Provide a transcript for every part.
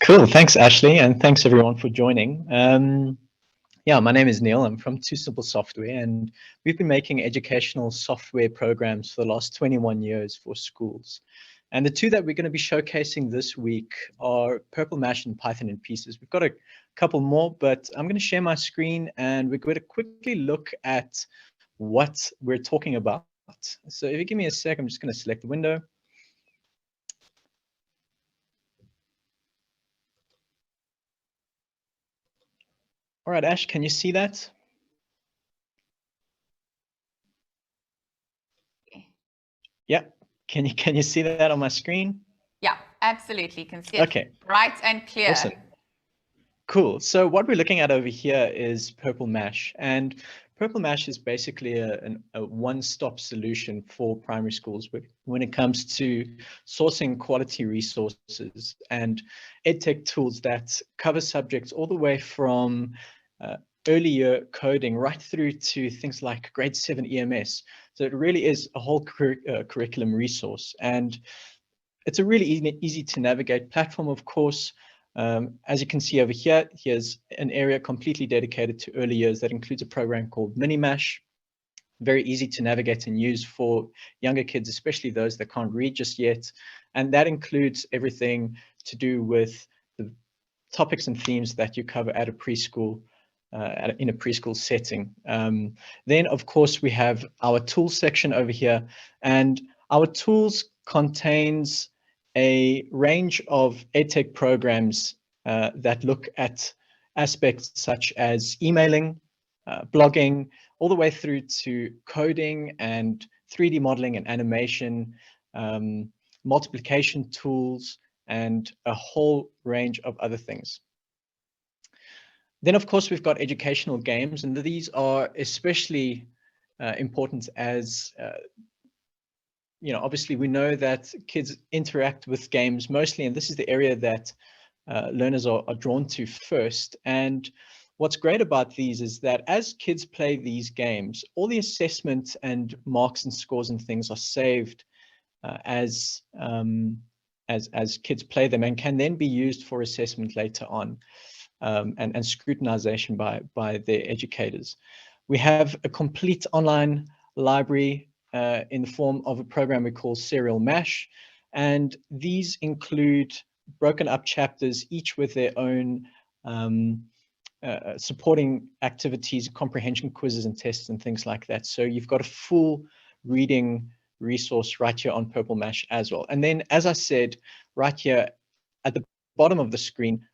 Cool. Thanks, Ashley, and thanks everyone for joining. Yeah, my name is Nielle. I'm from Too Simple Software, and we've been making educational software programs for the last 21 years for schools. And the two that we're going to be showcasing this week are Purple Mash and Python in Pieces. We've got a couple more, but I'm going to share my screen and we're going to quickly look at what we're talking about. So if you give me a sec, I'm just going to select the window. All right, Ash, can you see that? Yeah. Can you see that on my screen? Yeah, absolutely. You can see it okay. Bright and clear. Awesome. Cool. So what we're looking at over here is Purple Mash, and Purple Mash is basically a one-stop solution for primary schools when it comes to sourcing quality resources and edtech tools that cover subjects all the way from early year coding right through to things like grade 7 EMS. So it really is a whole curriculum resource, and it's a really easy to navigate platform, of course. As you can see over here, here's an area completely dedicated to early years that includes a program called Minimash. Very easy to navigate and use for younger kids, especially those that can't read just yet. And that includes everything to do with the topics and themes that you cover at a preschool, in a preschool setting. Then, of course, we have our tools section over here, and our tools contains a range of edtech programs that look at aspects such as emailing, blogging, all the way through to coding and 3D modeling and animation, multiplication tools, and a whole range of other things. Then, of course, we've got educational games, and these are especially important as obviously we know that kids interact with games mostly, and this is the area that learners are drawn to first. And what's great about these is that as kids play these games, all the assessment and marks and scores and things are saved as kids play them, and can then be used for assessment later on. And scrutinization by their educators. We have a complete online library in the form of a program we call Serial Mash, and these include broken up chapters, each with their own supporting activities, comprehension quizzes and tests and things like that. So you've got a full reading resource right here on Purple Mash as well. And then, as I said, right here at the bottom of the screen,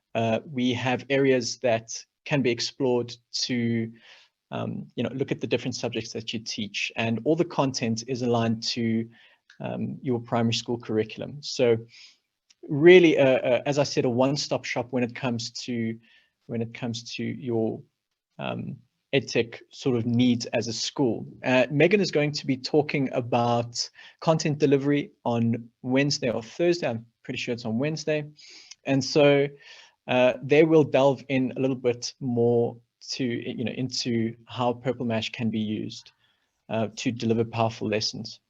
we have areas that can be explored to look at the different subjects that you teach, and all the content is aligned to your primary school curriculum. So really, as I said, a one-stop shop when it comes to your edtech sort of needs as a school. Megan is going to be talking about content delivery on Wednesday or Thursday. I'm pretty sure it's on Wednesday. And so they will delve in a little bit more into how Purple Mash can be used to deliver powerful lessons.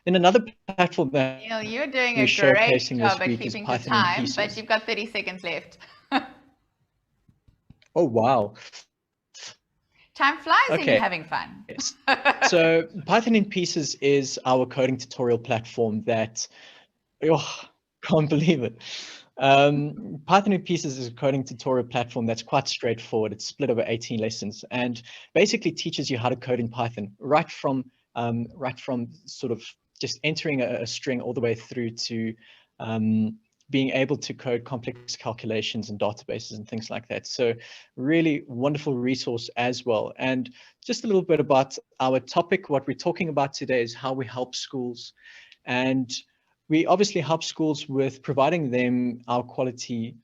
Then another platform that you're doing a great job at keeping to time, but you've got 30 seconds left. Oh wow! Time flies when you're having fun. So Python in Pieces is our coding tutorial platform that, can't believe it. Python in Pieces is a coding tutorial platform that's quite straightforward. It's split over 18 lessons and basically teaches you how to code in Python right from sort of just entering a string all the way through to being able to code complex calculations and databases and things like that. So really wonderful resource as well. And just a little bit about our topic. What we're talking about today is how we help schools, and we obviously help schools with providing them our quality,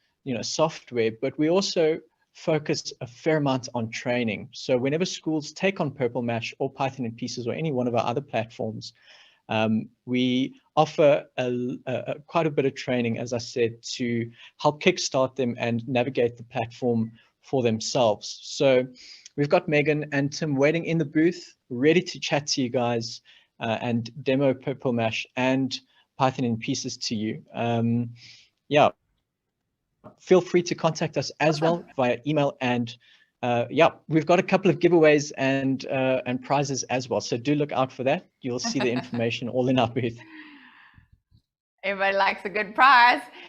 software, but we also focus a fair amount on training. So whenever schools take on Purple Mash or Python in Pieces or any one of our other platforms, we offer quite a bit of training, as I said, to help kickstart them and navigate the platform for themselves. So we've got Megan and Tim waiting in the booth, ready to chat to you guys and demo Purple Mash and Python in Pieces to you. Yeah, feel free to contact us as well via email. And yeah, we've got a couple of giveaways and prizes as well. So do look out for that. You'll see the information all in our booth. Everybody likes a good prize.